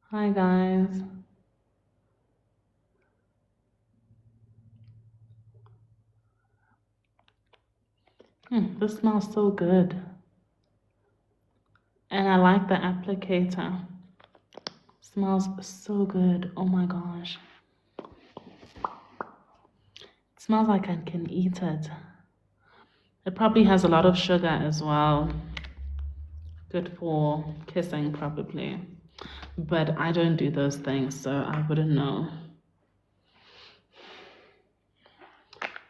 Hi guys. This smells so good. And I like the applicator. Smells so good. Oh my gosh. It smells like I can eat it. It probably has a lot of sugar as well. Good for kissing probably. But I don't do those things, so I wouldn't know.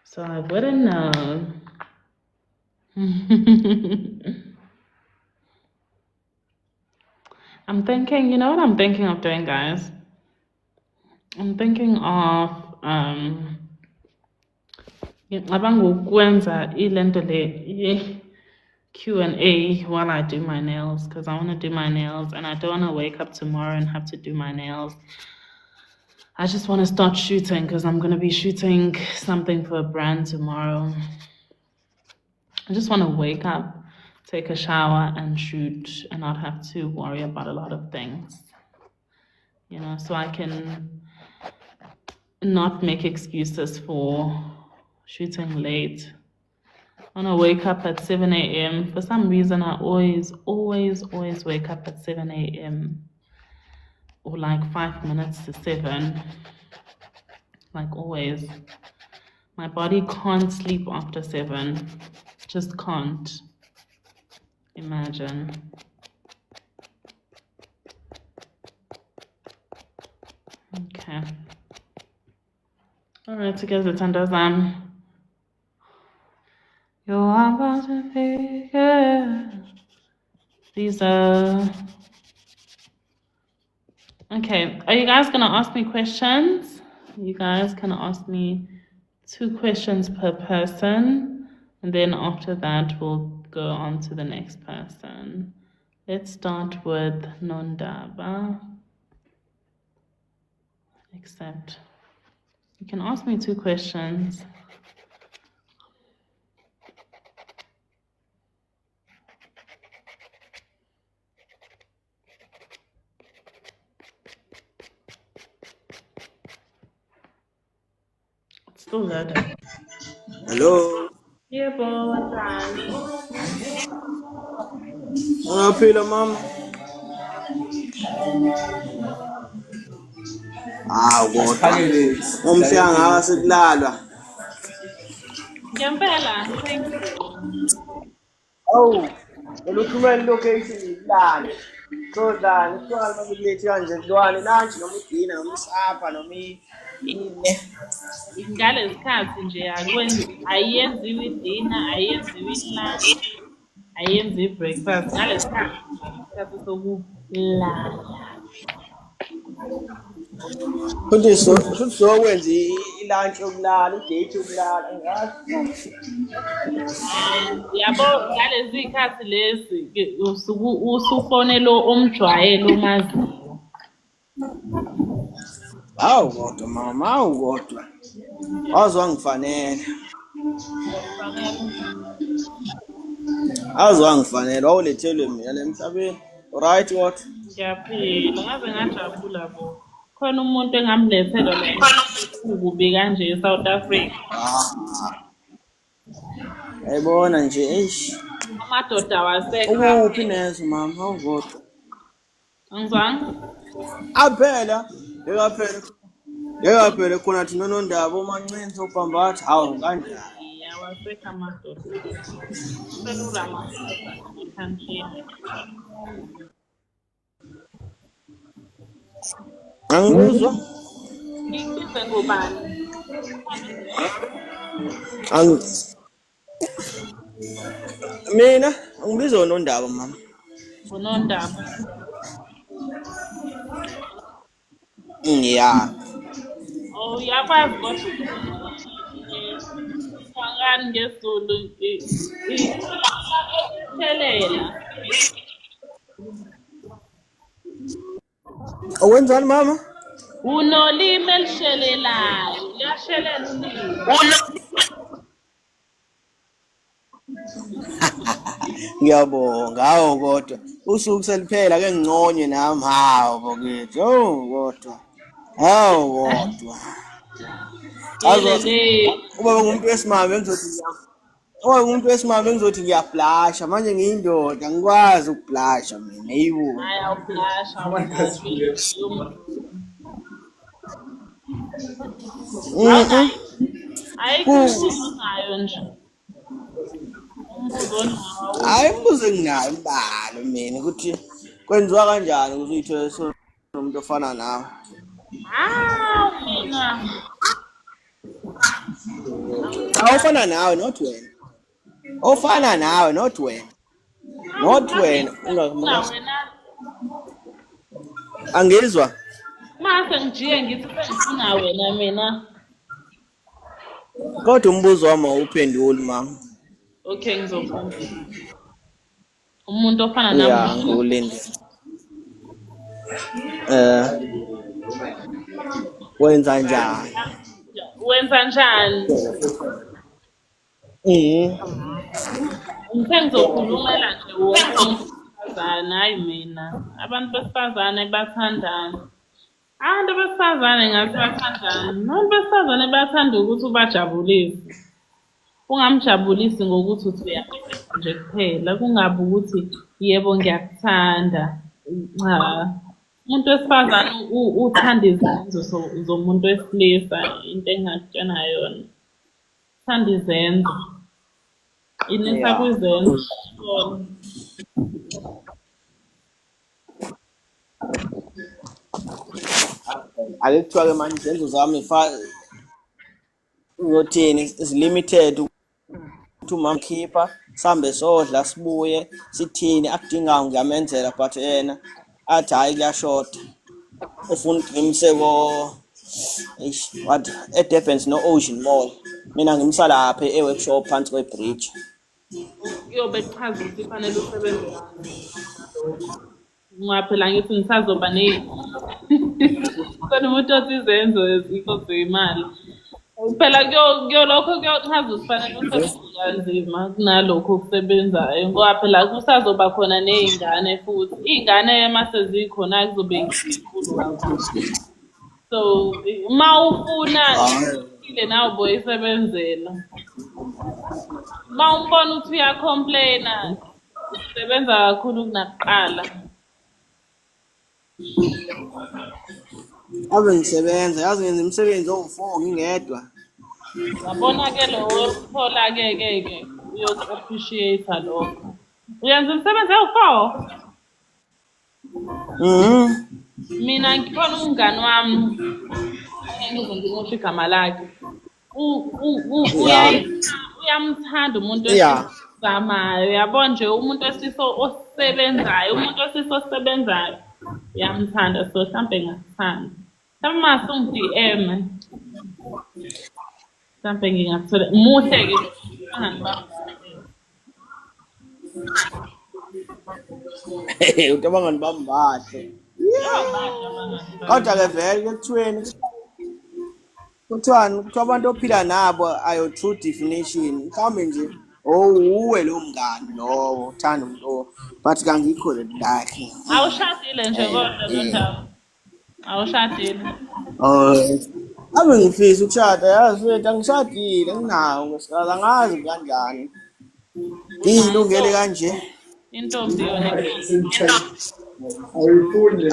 So I wouldn't know. I'm thinking, you know what I'm thinking of doing, guys? I'm thinking of ngicabanga ukwenza ilento le Q&A while I do my nails because I want to do my nails and I don't want to wake up tomorrow and have to do my nails. I just want to start shooting because I'm going to be shooting something for a brand tomorrow. I just want to wake up, take a shower and shoot and not have to worry about a lot of things, you know, so I can not make excuses for shooting late. I want to wake up at 7 a.m. For some reason, I always wake up at 7 a.m. or like 5 minutes to 7. Like always. My body can't sleep after 7. Just can't. Imagine. Okay. All right, together, Tandazam. You are about to figure. These are. Okay, are you guys gonna ask me questions? You guys can ask me 2 questions per person, and then after that we'll go on to the next person. Let's start with Nondaba. Accept. You can ask me 2 questions. It's still loading. Hello. Yebo, kanjani? Ungaphila mama? Kodwa umhlanga sekulalwa. Ngempela, thank you. Awu, uthumela ilocation ilale. Sodlani, kuqala uma kulethe kanje kulwane lunch noma idina noma isapha noma ine. Ngaleskhathi nje ayenziwi idina, ayenziwi lunch, ayenziwi breakfast. Ngaleskhathi nje isikhathi sokulala. Futhi sokwenza ilunch yokulala, idate yokulala, ngazi. Yabo ngalezi y'khathi lezi usufonela omjwayele omaziyo. Hawu kodwa mama, hawu kodwa. Awuzwangifanele. Ngiyakufanele. Awuzwangifanele, wawulethelwe mina emhlabeni. Alright what? Ngiyaphila, ngaze ngajabula bo. Khona umuntu engamlethela la kubi kanje eSouth Africa. Yayibona nje, eish. Amadoda awasekho. Ukuphi nezo mama, hawu kodwa. Angizwanga? Aphela, yekaphela khona thina nondaba omancinci obhambathi, hawu kanjani. Awasekho amadoda. Kuphela uRamaphosa ekhantrini. Angikuzwa? Ngikubize ngobani? Mina angibizwa nondaba mama. Unondaba. Ya. Oh, uyakwazi kodwa angani ngesizulu ithelela. Wenzani mama? Unolimi elishelelayo, liyashelela ulimi. Ngiyabonga, hawu kodwa usuku seliphela ke nginconywe nami, hawu bokithi, kodwa hawu kodwa Yelele. uma ngumuntu wesimame engizothi uma ngumuntu wesimame engizothi ngiyablasha manje ngiyindoda ngikwazi ukublasha mina yibo. Hayi awublasha ayikho umbuzo ngayo nje. Umbuzo nawo. Hayi imbuzo enginayo imbalo mina ukuthi kwenziwa kanjani ukuze uyithole somuntu ofana nawe. Mina. Awufana nawe not wena. Ofana nawe not wena. Not wena. Angizwa. Mase ngijiye ngithi sengifuna wena mina. Kodwa umbuzo wami awuphenduli mama. Okay ngizofuna. Umuntu ofana nami. Yeah, ngulinde. Wenza njani? Wenza njani? Ngizokhulumela nje wonke besifazane, hayi mina. Abantu besifazane bathandana. Abantu besifazane ngathi bathandana. Abantu besifazane bathanda ukuthi ubajabulise. Ungamjabulisi ngokuthi uthi uyaqhubeka nje kuphela. Kungabi ukuthi yebo ngiyakuthanda. Cha. Umuntu wesifazane uthanda izenzo zomuntu wesilisa, into engakutshena yona. Uthanda izenzo. Inisa kwizenzo. Ake kuthiwa ke manje izenzo zami ngothini is limited ukuthi umama khipha sihambe sodla sibuye sithini akudingayo ngiyamenzela but yena athi hayi kuyashoda ufuna ngimseko what eDurban's no Ocean Mall mina ngimsa lapha eworkshop phansi kwebridge. Kuyobe kuchaza ukuthi kufanele usebenze ngaphela ngithi ngisazoba kodwa umuntu othi izenzo ezikho zemali phela lokho kuyochaza ukuthi kufanele usebenze kanzima kunalokho okusebenzayo ngoba phela kusazoba khona nezingane futhi izingane emase zikhona kuzobe ngikhulu kakhulu. So uma ufuna ile nawe boyisebenzela. Uma umbona ukuthi uyacomplaina usebenza kakhulu kunakuqala. Ave ngisebenza yazi ngenza umsebenzi owu4 ngingedwa. Yabona ke lo thola ke uyoku-appreciate lokho. Uyenza umsebenzi owu4? Mina ngibona umngani wami ngizongimosha igama lakhe. Uyamthanda umuntu osizamayo yabona nje umuntu osebenzayo uyamthanda so mhlampe ngakuthanda mhlampe mase ungi-DM mhlampe ngingakuthola muhle ke Uthi abangani bami bahle. Kodwa ke vele kuthiweni kuthiwa abantu ophila nabo ayo true definition mhlawumbe nje uwe lo mngani lowo uthanda umuntu but kangikho kahle. Awushadile nje kodwa Nondaba awushadile. Ave ngifisa ukushada yazi wethu angishadile nginawo ngesikhathi angazi kanjani ngilungele kanje Intombi yona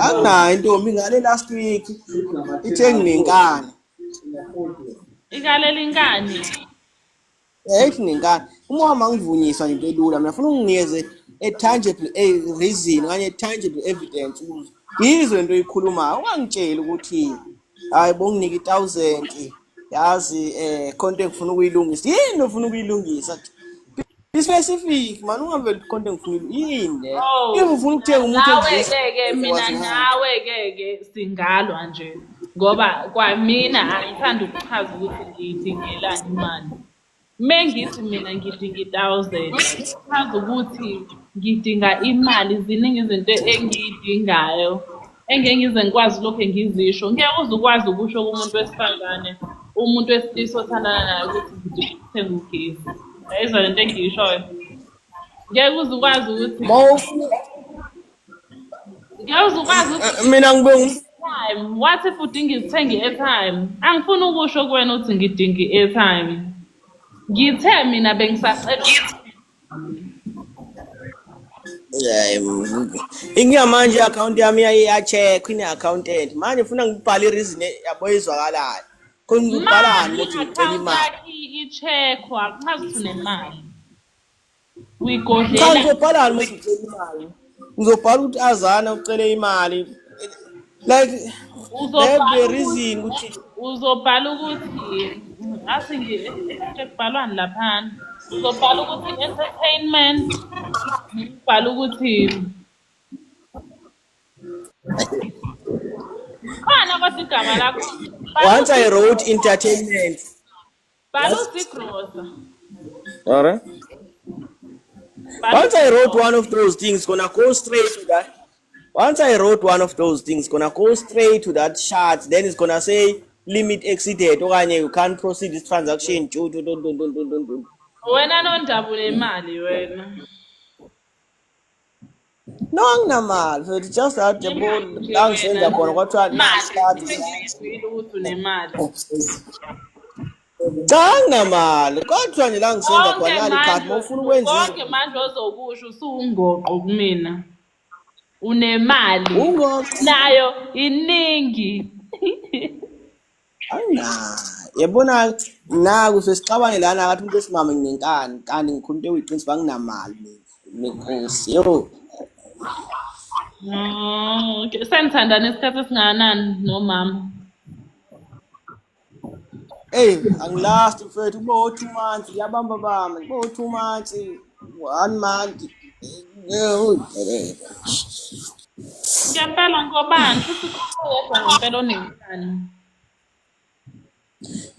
anginayo intombi ngale last week ithe nginenkani ikalela inkani ethi nenkani uma wama ngivunyiswa into elula mina ufuna unginikeze a tangible reason kanye tangible evidence ukuthi yizwe into oyikhulumayo ungangitsheli ukuthi hayi bonginike 1000 yazi content ngifuna ukuyilungisa yini ofuna ukuyilungisa be specific man ungaveli content ngifuna yini ufuna ukuthenga umuntu nawe-ke mina nawe-ke singalwa nje ngoba kwamina angithanda ukuchaza ukuthi ngiyidingelani imali mengithi mina ngidinga 1000 chaza ukuthi ngidinga imali ziningi izinto engiyidingayo engeke ngize ngikwazi lokho engizisho ngeke uze ukwazi ukusho kumuntu wesifazane umuntu wesilisa othandana naye ukuthi ngidinga ukuthenga ugesi yayizwa lento engiyishoyo ngeke uze ukwazi ukuthi Mawufuna ngeke uze ukwazi ukuthi mina ngibe time what if udinga ukuthenga i-airtime angifuni ukusho kuwena ukuthi ngidinga i-airtime ngithe mina bengisacela ingiya manje i-account yami iya-check ine-accountant manje ufuna ngibhale i-reason yabo ezwakalayo khona ngibhalani ukuthi ngicela imali i-check-wa kuchaza ukuthi unemali cha uyigodlela ngizobhalani ukuthi ngicela imali ngizobhala ukuthi azana ucele imali like uzobhala the reason ukuthi uzobhala ukuthi kubhalwani laphana uzobhala ukuthi entertainment ubhala ukuthi khona kodwa igama lakho once I wrote entertainment bhala usigrosa alright once I wrote one of those things gonna go straight to that once I wrote one of those things gonna go straight to that chart then it's gonna say limit exceeded okanye you can't proceed this transaction due to wena nondaba nemali wena no anginamali so it's just that the ball la ngisenza khona kwathiwa ngizwile ukuthi unemali cha anginamali kodwa nje la ngisenza khona nali card mawufuna ukwenza konke manje ozokusho usungoqo kumina unemali nayo iningi yabona naku sesixabane lana akathi umuntu esimama nginenkani kanti ngikhuluma into eyiqiniso banginamali nenkosi yo okay senithandana isikhathi esingakanani nomama angilast mfethu kubo 2 months yabamba bama kubo 2 months 1 month ngempela ngobani futhi kodwa ngempela onenkani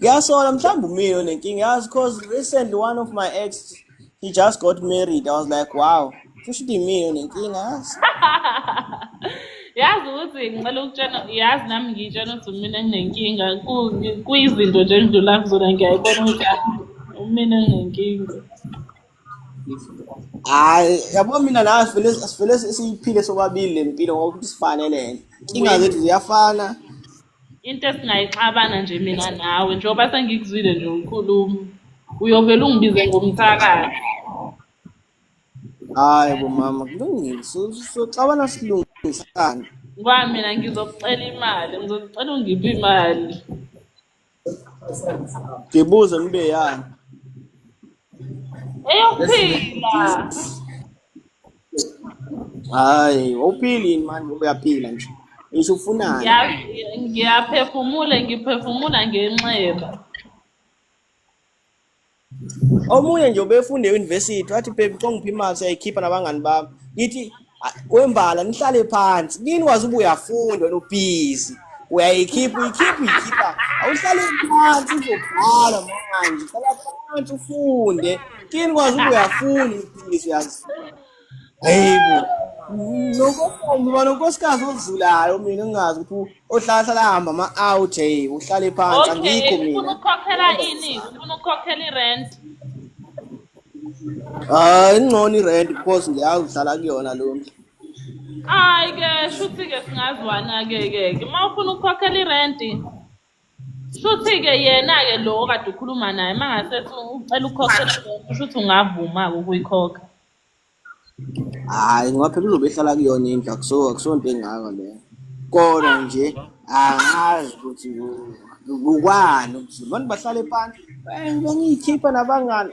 ngiyasola mhlawumbe umina onenkinga yazi cause recently one of my ex he just got married I was like wow kusho ukuthi imina onenkinga yazi yazi ukuthi ngicela ukutshena yazi nami ngitshena ukuthi mina nginenkinga kuyizinto nje engidlula kuzona ngiyayibona ukuthi mina nginenkinga hayi yabo mina nawe sivele siyiphile sobabili lempilo ngoba ukuthi sifanele inkinga zethu ziyafana into esingayixabana nje mina nawe njengoba sengikuzwile nje ukhuluma uyovela ungibize ngomthakazi hayi bo mama kulungile soxabana silungisana ngoba mina ngizokucela imali ngizocela ungiphe imali ngibuze nibe yani eyophila hayi awuphili manje uyaphila nje isho ufunani ngiphefumula ngenxeba omunye nje obefunde e-university wathi baby ngongiphi imali siyayikhipha nabangani bami ngithi wembala nihlale phansi kini wazi ube uyafunda wena ubhizi uyayikhipha awuhlale phansi uzobhala manje hlala phansi ufunde kini wazi ube uyafunda ubhizi yazi hayibo nonkosikazi odlulayo mina ngingazi ukuthi ohlala hamba ama-out uhlale phansi angikho mina ufuna ukukhokhela ini ufuna ukukhokhela i-rent ingcono i-rent because ngiyazi uhlala kuyona lo hayi-ke shuthi-ke singazwana-ke uma ufuna ukukhokhela i-renti shuthi-ke yena-ke lo kade ukhuluma naye uma ngasethi ucela ukukhokhela i-rent shuthi ungavuma-ke ukuyikhokha hayi ngoba phela uzobe ehlala kuyona indlu akusonto engako leyo kodwa nje angazi ukuthi ukwani ukuzula abantu bahlale phansi ngiyikhipha nabangani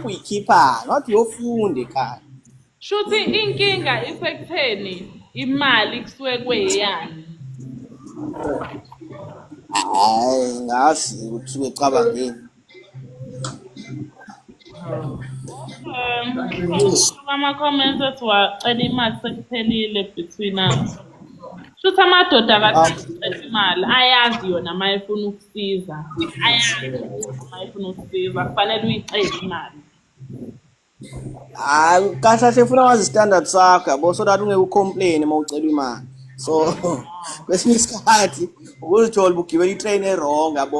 uyikhipha not uyofunde ekhaya shuthi inkinga isekutheni imali kusuke kweyani hayi ngazi ukuthi suke cabangeni ama-comments ethi wacela imali sekuphelile between us shuthi amadoda akacela imali ayazi yona uma efuna ukusiza kufanele uyicele imali hayi kahle kahle funa wazi standard sakho yabo so that ungeke ucomplain uma ucela imali so kwesinye isikhathi ukuzithola ugibela itrain errong yabo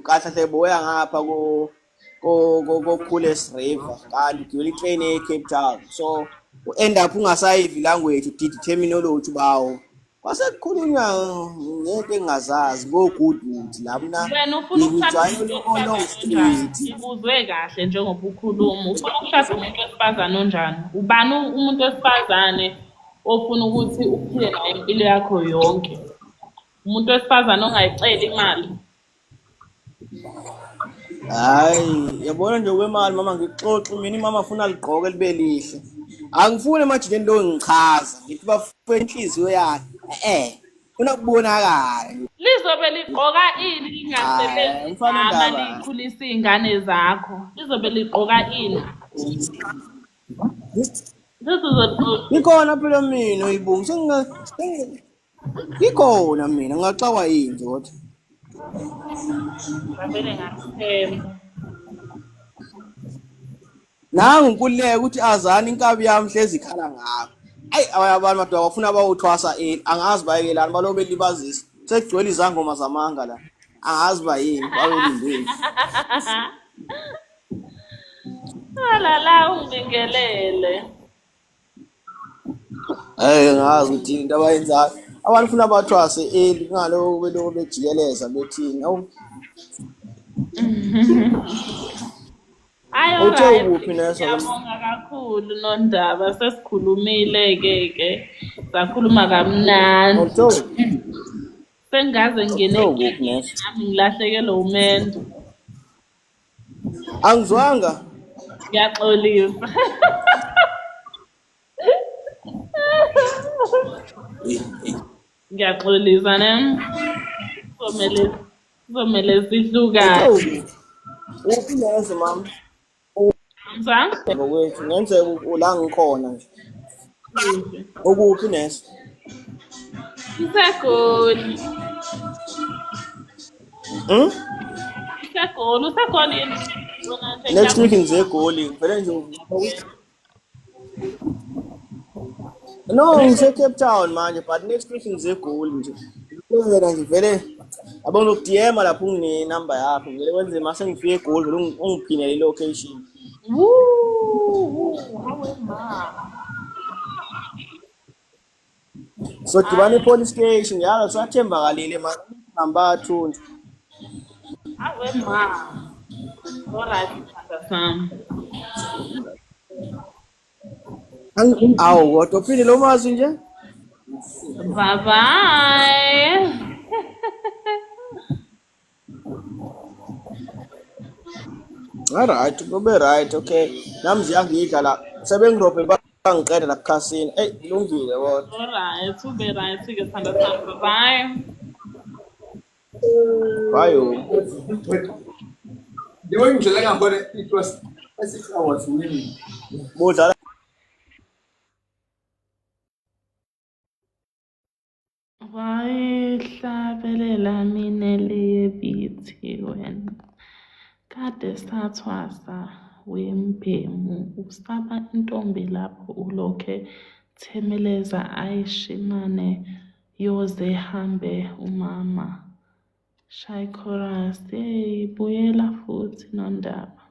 kahle kahle boya ngapha Coolest River kanti ugibela itrain eCape Town, so u-end up ungasayivi language, udida terminology bawo kwasekukhulunywa ngento engingazazi ngo-Goodwood la mina Wena ufuna ukushada ngijwayele umuntu Long wesifazane onjani? Street. Ngikuzwe kahle njengoba ukhuluma. Ufuna ukushada umuntu wesifazane onjani? Ubani umuntu wesifazane ofuna ukuthi uphile naye impilo yakho yonke? Umuntu wesifazane ongayiceli imali. Hhayi, yabona nje kwemali mama ngikuxoxe mina imama afuna ligqoke libe lihle. Angifuni emajideni lo ngichaza ngithi bafuna inhliziyo yakhe. Funa kubonakala nje. Lizobe ligqoka ini lingasebenzi Ngifana igama ndaba. likhulisa iy'ngane zakho? Lizobe ligqoka ini? Ikhona phela mina uyibungu ikhona mina ngingaxakwa yini nje kodwa. Ngavele ngakuthemba. Nangu Nkululeko ukuthi azani inkabi yami hlezi ikhala ngakho. Ayi abanye abantu madoda bafuna bawuthwasa angazi bayekelani balobe libazisa. Sekugcwele izangoma zamanga la. Angazi bayini balolindeni. Alala ungibingelele. Ngazi ukuthi into abayenzayo. Abantu funa bathwase ngalo beloku bejikeleza bethini. Awu Ayi uthe alright. ukuphi neso Ngiyabonga kakhulu Nondaba. Sesikhulumile-ke sakhuluma kamnandi. uthe Sengaze ngingene ukuphi enkingeni neso. nami ngilahlekelwe umendo. Angizwanga. Ngiyaxolisa. Ngiyaxolisa ne. Kuzomele sihlukane. Uphi neso mama? Mzansi? Ngokwethu ngenzeka la ngikhona nje. Ukuphi neso? Isegoli. Isegoli. Usegoli yini? Next week ngize eGoli vele nje no ngise Cape Town manje but next week ngize eGoli nje. Wena nje vele abona ukudm lapho ngine number yakho ngeke wenze mase ngifike eGoli vele ungiphinele ilocation. Woo! Hawe ma. So dibane police station yalo sathembakalile manje number 2. Hawe ma. Alright, sami. Awu kodwa uphinde lo mazi nje. Bye bye. Alright, kube right, okay. Nami ziyangidla la. Sebengirobhe bangiqeda la kukhasini. Kulungile kodwa. Alright, ube right ke sithanda sami. Bye. Bye. The way you select it was 6 hours winning. Bodlala Wayihlabelela mina eliyebithi wena. Kade sathwasa wembhemu usaba intombi lapho ulokhe themeleza ayishimane yoze hambe umama. Shy chorus, yay, buyela futhi Nondaba.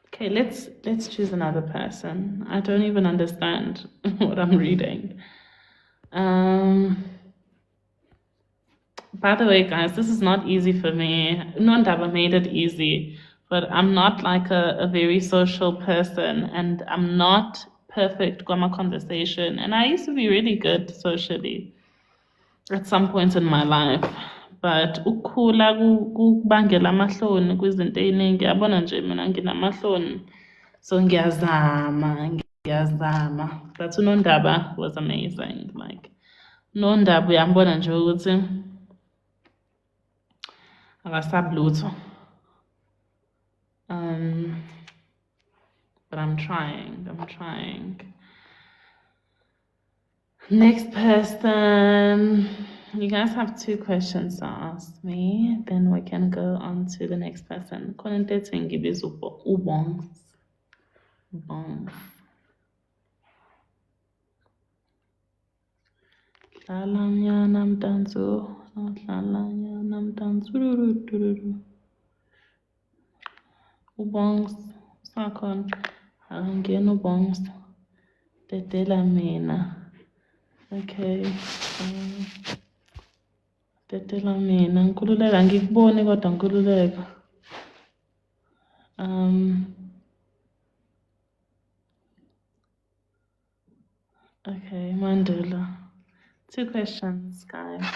Okay, let's choose another person. I don't even understand what I'm reading. By the way, guys, this is not easy for me. Nondaba made it easy, but I'm not like a very social person, and I'm not perfect with my conversation. And I used to be really good socially at some point in my life. But ukukhula kubangela amahloni kwizinto eziningi yabona nje mina nginamahloni so ngiyazama but uNondaba was amazing. Like uNondaba uyambona nje ukuthi akasablutho. But I'm trying. Next person. You guys have 2 questions to ask me, then we can go on to the next person. Konente tengibiz ubongs. Lalanya namtanzu. Ubongs usakhona. Akangena ubongs. Dedela mina. Okay. Dedela mina. Nkululeka ngikuboni kodwa nkululeka. Okay, Mandela. 2 questions, guys.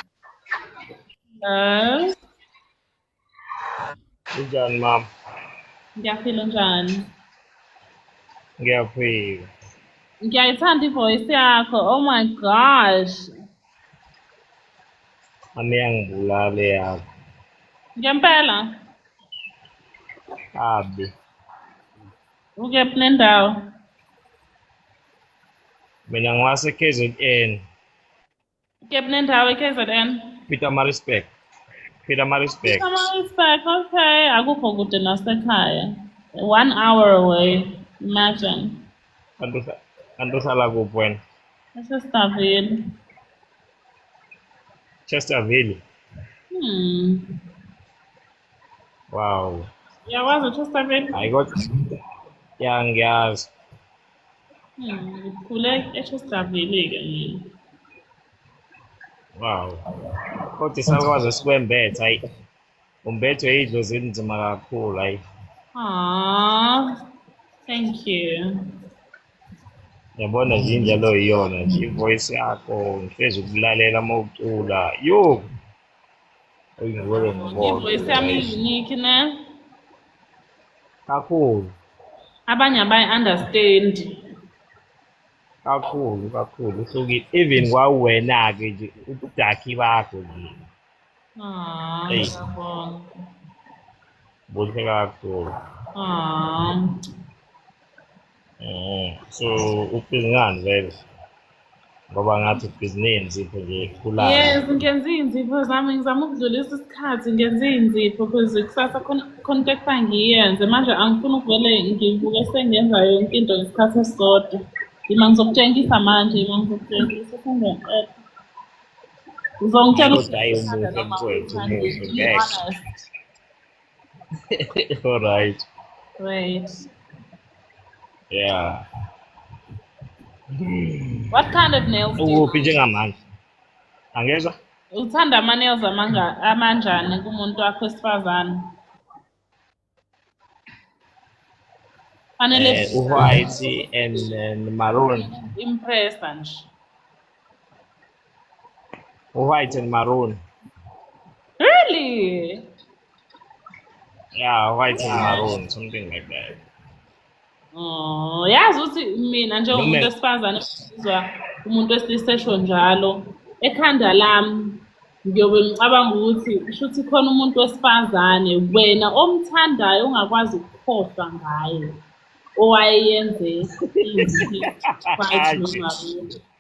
Kunjani mama? Ngiyaphila njani? Ngiyaphila. Ngiyayithanda ivoice yakho. Oh my gosh. Ami yangibulale yakho. Ngempela. Abi. Ukephi nendawo? Mina ngwase KZN. Ukephi nendawo eKZN? Pietermaritzburg. Pietermaritzburg. Pietermaritzburg, okay. Akukho kude nasekhaya. 1 hour away. Imagine. Kanti uhlala kuphi wena? Esestaville. Chesterville. Wow. Uyakwazi uChesterfield? Hayi kodwa. Ya ngiyazi. Ngikhule eChesterville-ke mina. Wow. Kodwa isakwazi sikwembethe hayi. Umbethwe idlozi elinzima kakhulu hayi. Thank you. Yabona nje indlela iyona nje ivoice yakho ngihlezi ukulalela mawucula. Yo. Ngibone ngibona. Ivoice yami unique ne? Kakhulu. Abanye abayi-understand. Kakhulu. Uhlukile. Even kwawena-ke nje ubudakhi bakho nje. Ngiyabonga. Buhle kakhulu. So ubhizinani vele ngoba ngathi ubhizinensi nje khulana. Yes, ngenza iy'nzipho zami ngizama ukudlulisa isikhathi ngenza iy'nzipho because kusasa khona ekuthiwa ngiyenze manje angifuni ukuvele ngibuke sengenza yonke into ngesikhathi esisodwa. Yima ngizokutshengisa manje sengiqeda. Uzongitshela Kodwa hayi umuhle mfowethu umuhle ngeke. Alright. Wait. Yeah. What kind of nails do you Ukuphi njengamanje? Angezwa? uthanda ama-nails amanjani kumuntu wakho wesifazane? Fanele White and maroon. impressa nje. White and maroon. Really? Yeah, white and maroon, something like that. Oh, yazi ukuthi mina njengomuntu wesifazane ngizwa umuntu wesilisa esho njalo ekhanda lami ngiyobe ngicabanga ukuthi kusho ukuthi khona umuntu wesifazane wena omthandayo ongakwazi ukukhohlwa ngaye owayeyenze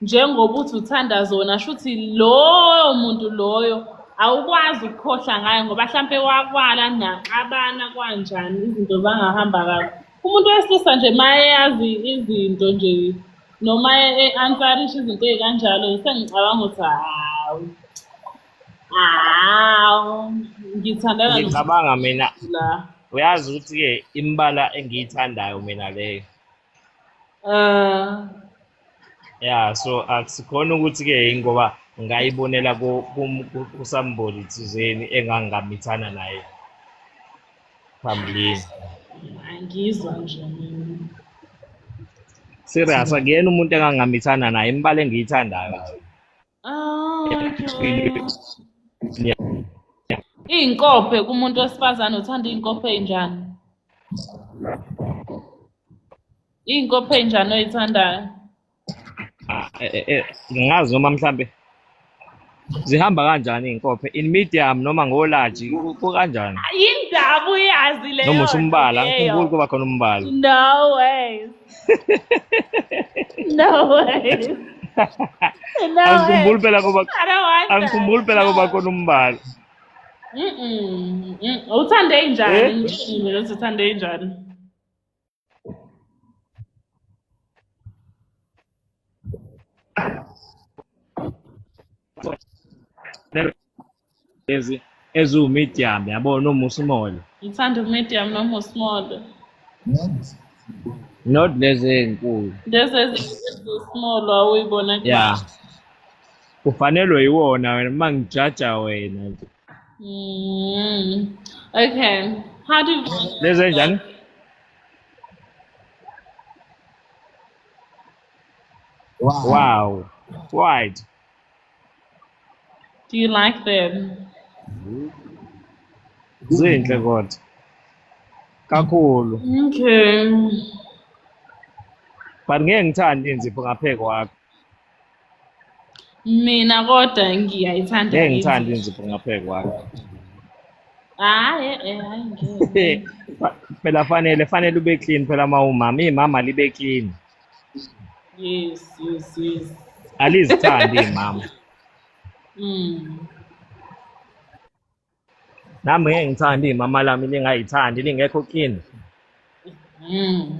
njengoba uthi uthanda zona shuthi loyo muntu loyo awukwazi ukukhohlwa ngaye ngoba mhlampe wakwala naxabana kanjani izinto zangahamba kahle. Umuntu wesilisa nje mayeyazi izinto nje noma e-ansarisha izinto ey'kanjalo sengicabanga ukuthi ngithandana Ngicabanga mina la. uyazi ukuthi-ke imbala engiyithandayo mina leyo. Yeah, so akusikhona ukuthi-ke ngoba ngayibonela kusamboli thizeni engangamithana naye phambilini. Angizwa nje mina. Serious akuyena umuntu engangamithana naye imbala engiyithandayo. Okay. Iy'nkophe kumuntu wesifazane uthanda iy'nkophe ey'njani? Iy'nkophe ey'njani oyithandayo? Ngingazi noma mhlambe zihamba kanjani iy'nkophe in medium noma ngolaji kanjani? Yindaba uyazi leyo. Noma usumbala angikhumbuli kuba khona umbala. No way. No way. Angikhumbuli phela kuba khona umbala. Uthande ey'njani? Ngishilo ukuthi uthande ey'njani? Lezi eziwu-medium yabo noma usmall. Ngithanda u-medium noma u-small. not lezi ezinkulu. Lezi small awuyibona Yeah. Kufanele yiwona wena mangijaja wena nje. Okay. How do you Lezi enjani? Wow. Wide. do you like them? Zinhle kodwa. Kakhulu. Okay. But ngeke ngithande inzipho ngaphe kwakho. Mina kodwa ngiyayithanda Ngeke ngithande inzipho. inzipho ngaphe kwakho. Hayi ngeke. Phela fanele ube clean phela mawumama. Imama libe clean. Yes. Alizithandi imama. Nami ngeke ngithande imama lami lingayithandi lingekho clean.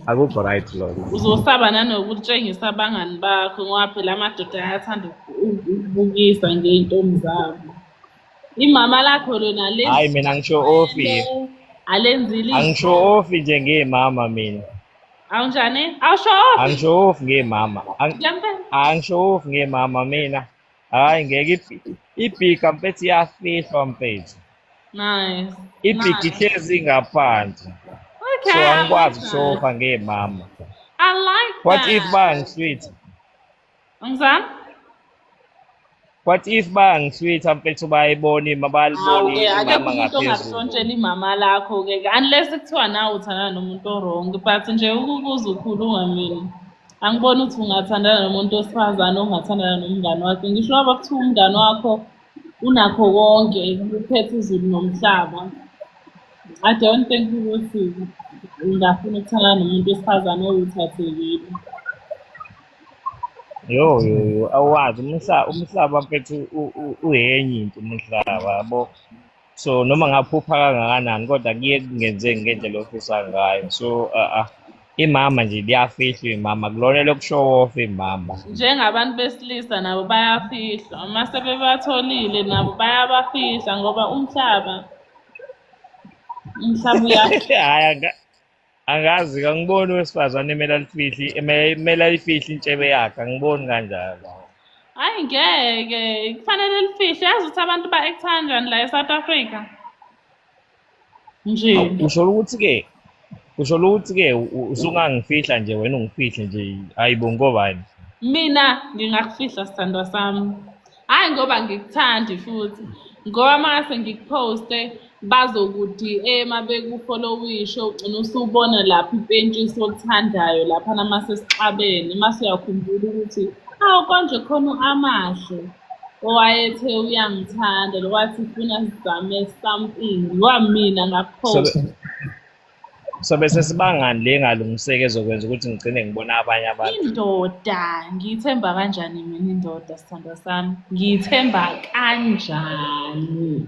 Akukho right lokho. Uzosaba nanokutshengisa abangani bakho ngoba phela amadoda ayathanda ukubukisa ngey'ntombi zabo. Imama lakho lona Hayi mina ngisho ofi. alenzile Angisho ofi nje ngemama mina. awunjani? Awusho off? Angisho ofi ngemama. Ngempela? Angisho ofi ngemama mina. Hayi ngeke ibhika mfethu iyafihlwa mfethu. Nice. Ibhika ihlezi ngaphansi. Okay. So angikwazi ukushofa ngemama. I like that. What if bangisweet? Angizani? What if bangisweet mfethu bayibona mabalibona imama Umuntu ngaphezulu. ongashontshela imama lakho-ke unless kuthiwa nawe uthandana nomuntu o-wrong but nje ukuze ukhuluma mina angiboni ukuthi ungathandana nomuntu wesifazane ongathandana nomngani wakhe. Ngisho ngoba kuthiwa umngani wakho unakho konke uphethe izulu nomhlaba. I don't think ukuthi ungafuna ukuthandana nomuntu wesifazane owuthathekile. Yo awazi umhlaba mfethu uyenye into umhlaba yabo. So noma ngaphupha kangakanani kodwa kuye kungenzeki ngendlela ofisa ngayo. So imama nje liyafihlwa imama kulona lokushow off imama. Njengabantu besilisa nabo bayafihlwa uma sebebatholile nabo bayabafihla ngoba umhlaba Hayi angazi kangiboni wesifazane emele alifihle intshebe yakhe angiboni kanjalo. hayi ngeke kufanele lifihle. Yazi ukuthi abantu ba-act kanjani la e-South Africa nje. Kusho ukuthi-ke usungangifihla nje wena ungifihle nje hayibo ngobani. Mina ngingakufihla sithandwa sami, hhayi ngoba ngikuthandi futhi ngoba mase ngikuphoste bazokuthi uma bekufollowishe ugcina usubona lapho ipentshisi olithandayo laphana mase sixabene mase uyakhumbula ukuthi hawu konje khona u-Amahle owayethe uyangithanda lo wathi ufuna sizame something ngoba mina ngakuphosta. So bese sibangani le ngalungiseke ezokwenza ukuthi ngigcine ngibona abanye abantu. Indoda ngiyithemba kanjani mina indoda sithandwa sami, ngiyithemba kanjani?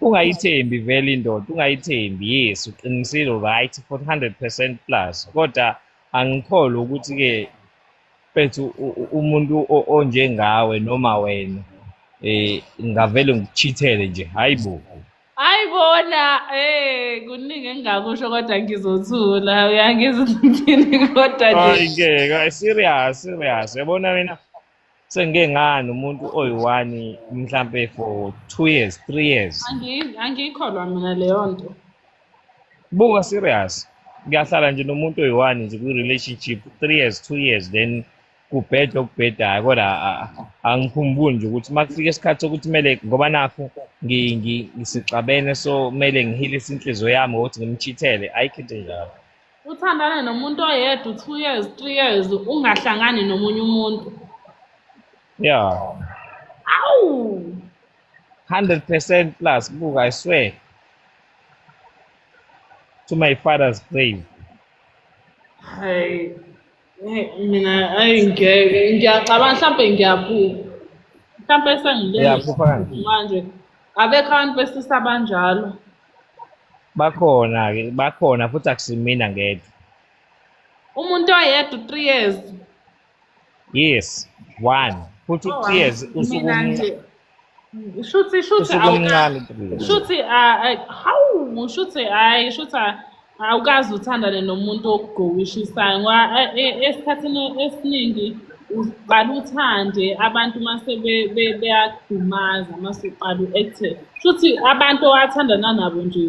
Ungayithembi vele indoda ungayithembi. Yes uqinisile right for 100% plus kodwa angikholwa ukuthi-ke bethu umuntu onjengawe noma wena ngavele ngikuchithele nje hayibo. Hayi bona kuningi engingakusho kodwa ngizothula uyangizwa ukuthi kodwa Hayi nje ngeke serious yabona mina sengike ngani umuntu oyi-one mhlampe for 2 years 3 years. angiyikholwa mina leyo nto. Buka serious ngiyahlala nje nomuntu oyi-one nje kwi-relationship 3 years 2 years then kubheda okubhedayo kodwa angikhumbuli nje ukuthi uma kufika isikhathi sokuthi kumele ngoba nakho ngisixabene so kumele ngihilise inhliziyo yami ngokuthi ngimchithele ayikho into enjalo. Uthandane nomuntu oyedwa 2 years 3 years ungahlangani nomunye umuntu. Yeah. Awu 100% plus buka I swear to my father's grave. hayi mina ngeke ngiyacabanga mhlampe ngiyaphuka mhlampe sengilele Uyaphupha kanjani? manje abekho abantu besisa banjalo. Bakhona futhi akusimina ngedwa. Umuntu oyedwa 3 years. Yes, one. Futhi 3 years usuku Mina nje shuthi usuku omncane 3 years. shuthi hawu shuthi hayi shuthi awukazi uthandane nomuntu okugowishisayo ngoba esikhathini esiningi uqala uthande abantu mase beyakudumaza mase uqala u-active futhi abantu owathandana nabo nje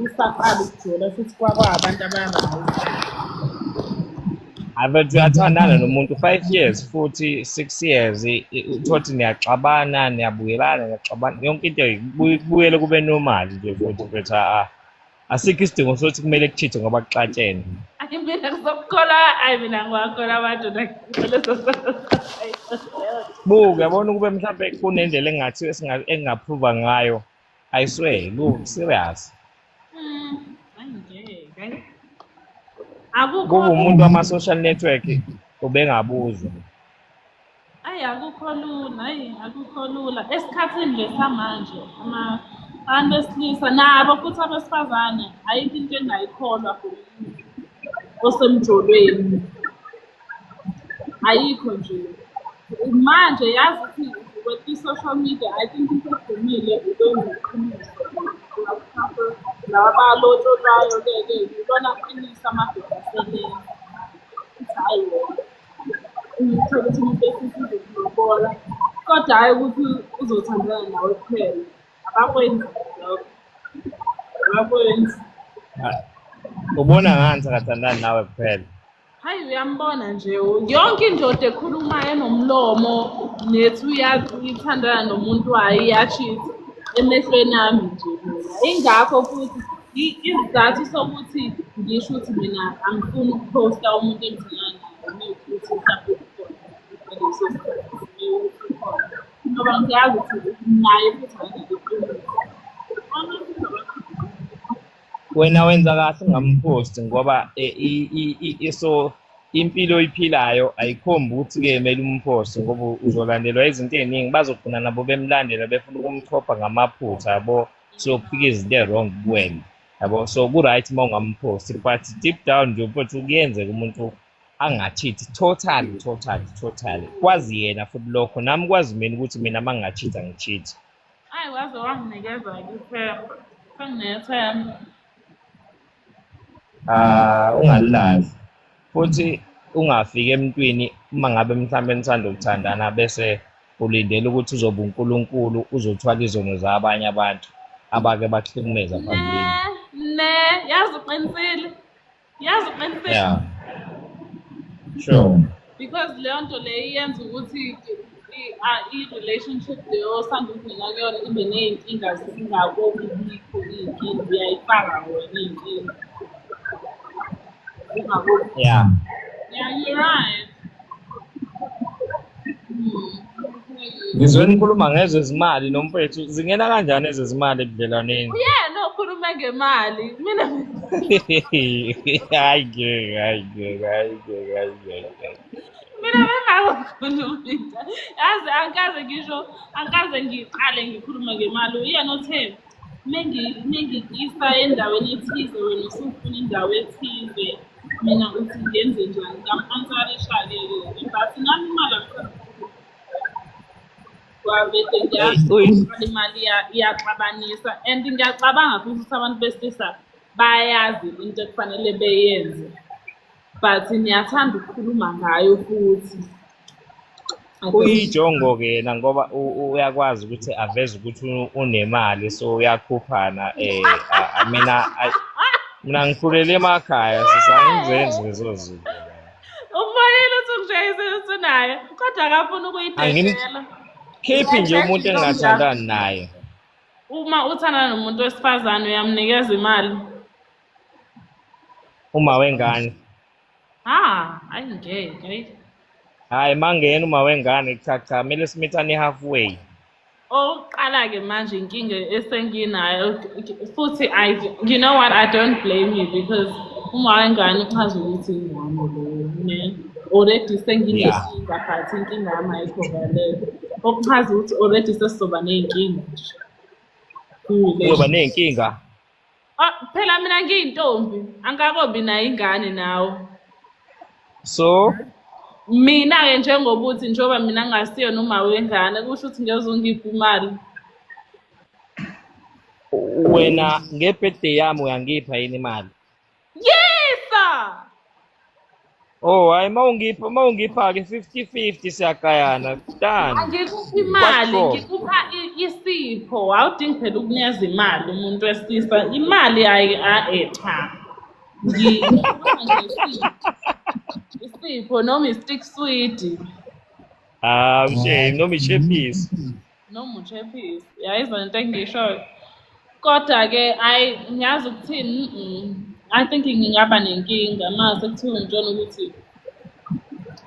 usaqala ukujola futhi abantu abarayo. Abethi uyathandana nomuntu 5 years futhi 6 years uthothi niyaxabana niyabuyelana niyaxabana yonke into kubuyele kube normal nje futhi bethu asikho isidingo sokuthi kumele kuchithe ngoba kuxatshene. Ayi mina ngizokukholwa ayi mina ngiwakholwa abantu Buka yabona ukube mhlawumbe kunendlela engathi engaphuva ngayo I swear look serious. ayingeke Kuba umuntu wama-social network ubengabuzwa. Akukho lula esikhathini lesamanje abantu besilisa nabo futhi abesifazane ayikho into engayikholwa osemjolweni ayikho nje manje yazi ukuthi with i-social media I think into edumile ubeyiqiniso laba lotsholwayo-ke ngibona qinisa amadoda asebenza ukuthi hayi wona uthole ukuthi umuntu esisize ukulobola kodwa hhayi ukuthi uzothandana nawe kuphela abakwenzi lokho abakwenzi. Ubona ngani sakathandani nawe kuphela? Hayi uyambona nje yonke indoda ekhulumayo enomlomo nethi uyathandana nomuntu wayo iyashitha emehlweni ami nje mina ingakho futhi isizathu sokuthi ngisho ukuthi mina angifuni ukuphosta umuntu engithandana naye ukuthi mhlawumbe ngaleso sikhathi ngoba ngiyazi ukuthi naye futhi angiqiniso. Wena wenza kahle ungamphosti ngoba impilo oyiphilayo ayikhombi ukuthi-ke kumele umphoste ngoba uzolandelwa izinto ey'ningi bazogcina nabo bemlandela befuna ukumchopha ngamaphutha yabo siyokufika izinto e-wrong kuwena yabo so ku-right uma ungamphosti but deep down nje mfowethu kuyenzeka umuntu angachithi totally kwazi yena futhi lokho nami kwazi mina ukuthi mina uma ngingachithi angichithi. Ayi waze wanginikeza-ke ithemba senginethemba. Ungalilazi futhi ungafiki emntwini uma ngabe mhlawumbe nithanda ukuthandana bese ulindele ukuthi uzoba uNkulunkulu uzothwala izono zabanye abantu abake bakuhlukumeza phambili. Yazi uqinisile Yeah. Sure. Because leyo nto leyo iyenza ukuthi i-relationship leyo osanda ukungena kuyona ibe ney'nkinga zingakobi bikho iy'nkinga uyayifaka wena iy'nkinga. Yeah. Yeah, you're right. Ngizwe nikhuluma ngezezimali nomfowethu zingena kanjani ezezimali ebudlelwaneni? Uyena okhuluma ngemali mina hayi mina bengakhulumi yazi angikaze ngiqale ngikhuluma ngemali uyena othe mengikisa endaweni ethize wena usufuna indawo ethize mina uthi ngenze njani ngam-ansarisha-ke but nami imali wabese ngiyazi imali iyaxabanisa and ngiyacabanga futhi ukuthi abantu besilisa bayazi into ekufanele beyenze but niyathanda ukukhuluma ngayo futhi. Kuyijongo-ke yena ngoba uyakwazi ukuthi aveze ukuthi unemali so uyakhuphana mina ngikhulele emakhaya sisangizenzi lezo zinto. Ubonile ukuthi ungishayisile usunayo kodwa akafuni ukuyidedela. Khiphi nje umuntu engingathandani naye. Uma uthandana nomuntu wesifazane uyamnikeza imali. Uma wengane. Ayingeke. Hayi mangena uma wengane cha kumele simithane halfway. Oqala-ke manje inkinga esenginayo futhi you know what I don't blame you because uma wengane uchaza ukuthi ingane leyo already senginenkinga but inkinga yami ayikho vele okuchaza ukuthi already sesizoba ney'nkinga nje uzoba ney'nkinga phela mina ngiyintombi angakabi nayo ingane nawe so mina-ke njengoba uthi njengoba mina ngasiyo noma wengane kusho ukuthi ngeze ungiphi imali wena nge-birthday yami uyangipha yini imali? Oh, hayi mawungipha ke 50-50 siyagayana. Done. Angikuphi What imali, for? ngikupha isipho. Awudingi phela ukunikeza imali umuntu wesilisa. Imali cha. Ngikhuluma ngesipho. Isipho noma i-stick sweet Ah, shame, noma ichepisi. noma utshephisi. Yayizwa lento engiyishoyo. Kodwa-ke ngiyazi ukuthini, I think ngingaba nenkinga uma sekuthiwa ngitshela ukuthi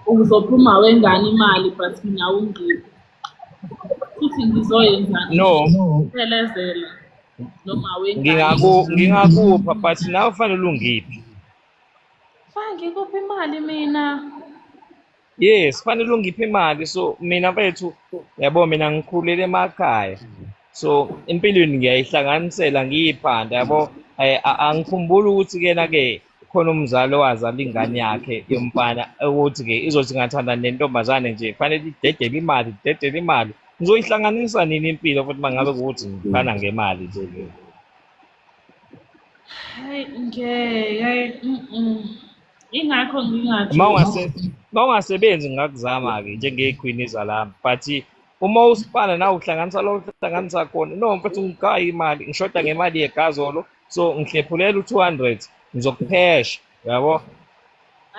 uzophuma wengane imali but mina awungiphi. Futhi ngizoyenzani No, ukuphelezela noma wengane imali. ngingakupha but nawe kufanele ungiphi. Ngikuphi imali mina? Yes, kufanele ungiphe imali. So mina mfethu, yabo mina ngikhulele emakhaya. So empilweni ngiyayihlanganisela ngiyiphanda yabo. Angikhumbuli ukuthi ke khona umzali owazala ingane yakhe yomfana ukuthi izothi ngathanda nentombazane nje kufanele idedele imali. Ngizoyihlanganisa nini impilo futhi mangabe ukuthi ngiphana ngemali nje ke. Hayi ngeke, ingakho ngingathi Mawungasebenzi ngakuzama-ke njengey'khwini zalami but uma usipana nawe uhlanganisa lo uhlanganisa khona no mfethu ngigaya imali ngishoda ngemali yegazolo so ngihlephulela u-200 ngizokuphesha yabo.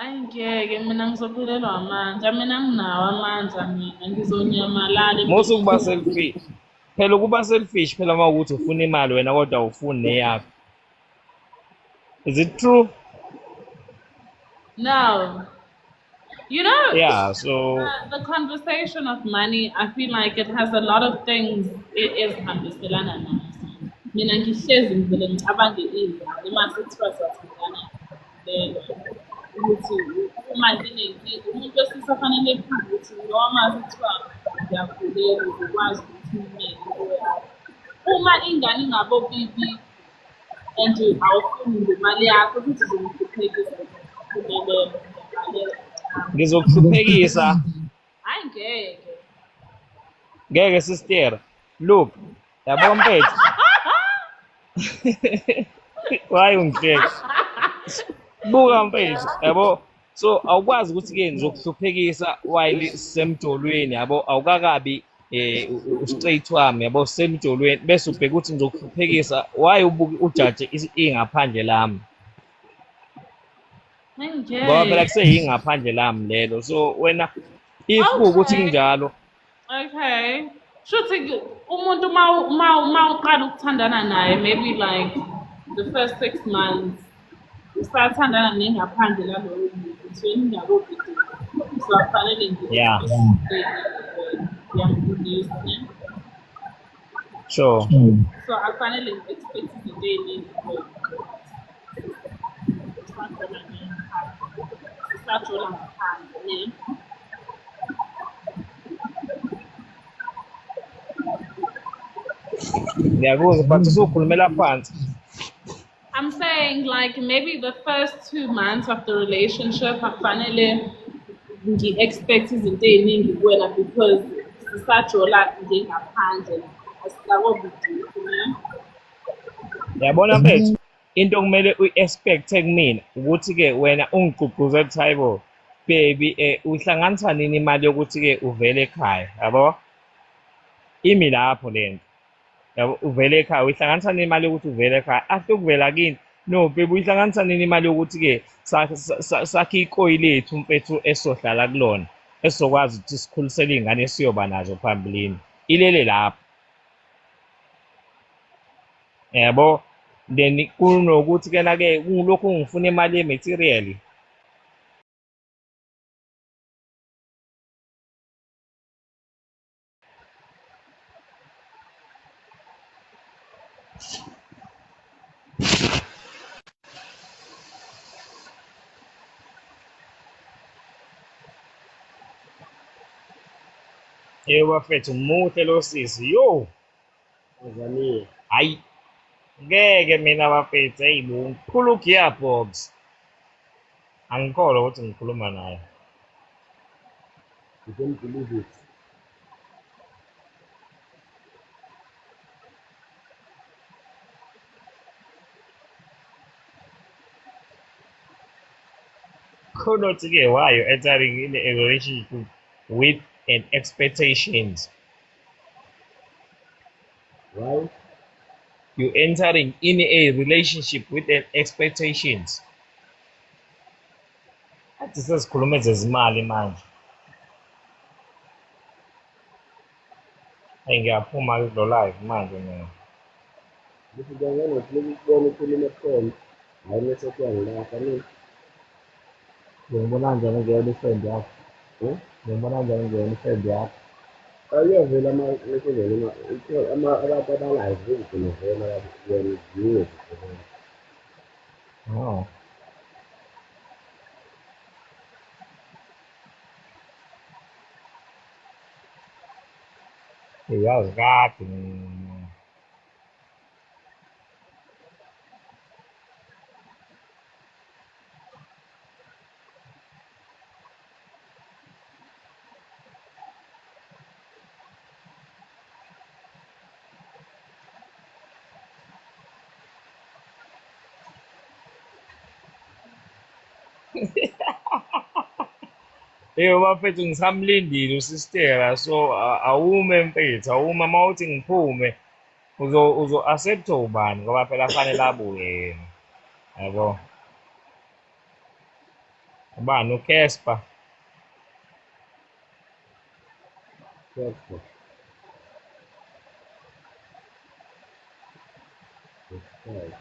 ngeke mina ngizophelelwa amandla, mina anginawo amandla, mina ngizonyamalala Musukuba selfish phela ukuba selfish phela uma ukuthi ufuna imali wena kodwa awufuni neyakho. Is it true? No. You know, Yeah, so the conversation of money, I feel like it has a lot of things ezihambiselana nazo. Mina ngihlezi ngivele ngicabange iy'ngane uma sekuthiwa siyathandana lelo ukuthi uma nginenkinga umuntu wesilisa fanele ephuze ukuthi noma sekuthiwa ngiyakhulela uzokwazi ukuthi umele uma ingane ingabo bibi and awufuni ngemali yakho futhi uzongihluphekisa ngiyakhulelela ngiyalalela. ngizokuhluphekisa. Hhayi ngeke. Ngeke sister. Look, yabo mfethu. Why ungihleka? Buka mfethu, yabo. So awukwazi ukuthi-ke ngizokuhluphekisa while semjolweni yabo awukakabi u-straight wami yabo semjolweni bese ubheka ukuthi ngizokuhluphekisa why ubuke ujaje ingaphandle lami ngoba phela kuseyingaphandle lami lelo so wena if kuwukuthi kunjalo. Okay. Shuthi umuntu uma uqala ukuthandana naye maybe like the first 6 months usathandana nengaphandle laloyo muntu uthweni ingakuphi so akufanele Yeah. ngiyamfundisa ne Sure. so akufanele ngi-expect izinto ey'ningi sisajola ngaphandle ne. Ngiyakuzwa but usukhulumela phansi. I'm saying like maybe the first 2 months of the relationship akufanele ngi-expect izinto ey'ningi kuwena because sisajola ngengaphandle asikakobudisi ne. Yabona mfethu into okumele uyi-expect-e kumina ukuthi-ke wena ungigqugquze kuthi hayibo baby uhlanganisa nini imali yokuthi-ke uvele ekhaya yabo imi lapho le nto yabo uvele ekhaya uyihlanganisa nini imali yokuthi uvele ekhaya after ukuvela kini no baby uyihlanganisa nini imali yokuthi-ke sakhe ikoyi lethu mfethu esizohlala kulona esizokwazi ukuthi sikhulisele iy'ngane esiyoba nazo phambilini ilele lapho yabo then kunokuthi kena-ke kulokhu ngifuna imali ye-material. Bafethu muhle lo sisi yo hayi ngeke mina bafethu eyi bo ngikhulu gearbox angikholwa ukuthi ngikhuluma naye. You don't believe it. Kunothi-ke, why you entering in a relationship with an expectations? Why? You entering in a relationship with an expectations. Athi sesikhuluma zezimali manje. Hey, ngiyaphuma kulo live manje mina. This is the one who's living for me to limit phone. I miss it one laugh. I mean, Ngibona kanjani ngeyona i-friend yakho? Ngibona kanjani ngeyona i-friend yakho? ayovela ama-message abantu abalazi ukugcina vela wena uziwe zivela. Oh. Yazi kade bafethu ngisamlindile usistera, so awume mfethu, awume uma uthi ngiphume uzo-accept-a ubani ngoba phela fanele abuye yena, yabo. Ubani uCasper? Yes, sir. Yes, sir.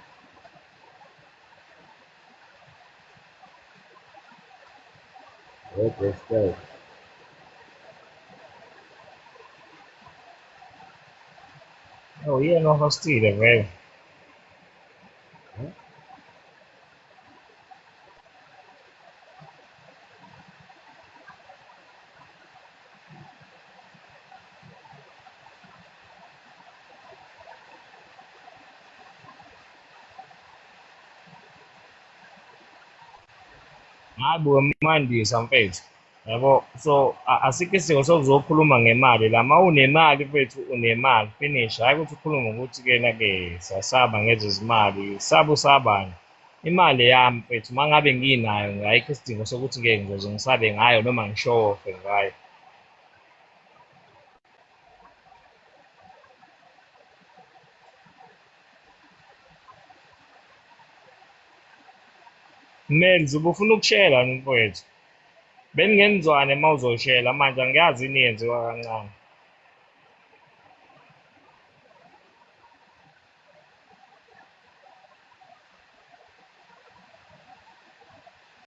Yes, sir. Oh, yena ohostile vele. Huh? Ngabe wemandisa mfethu, yabo. So asikho isidingo sokuzokhuluma ngemali la. Uma unemali mfethu, unemali, finish. Hhayi ukuthi ukhulume ngokuthi-kena-ke siyasaba ngezezimali. Saba usabani? Imali yami mfethu, uma ngabe nginayo, ayikho isidingo sokuthi-ke ngizoze ngisabe ngayo noma ngishowe ngayo. Mels, ubufuna ukushela mfowethu? Beningenzwane uma uzoshela manje, angiyazi yini yenziwa kancane.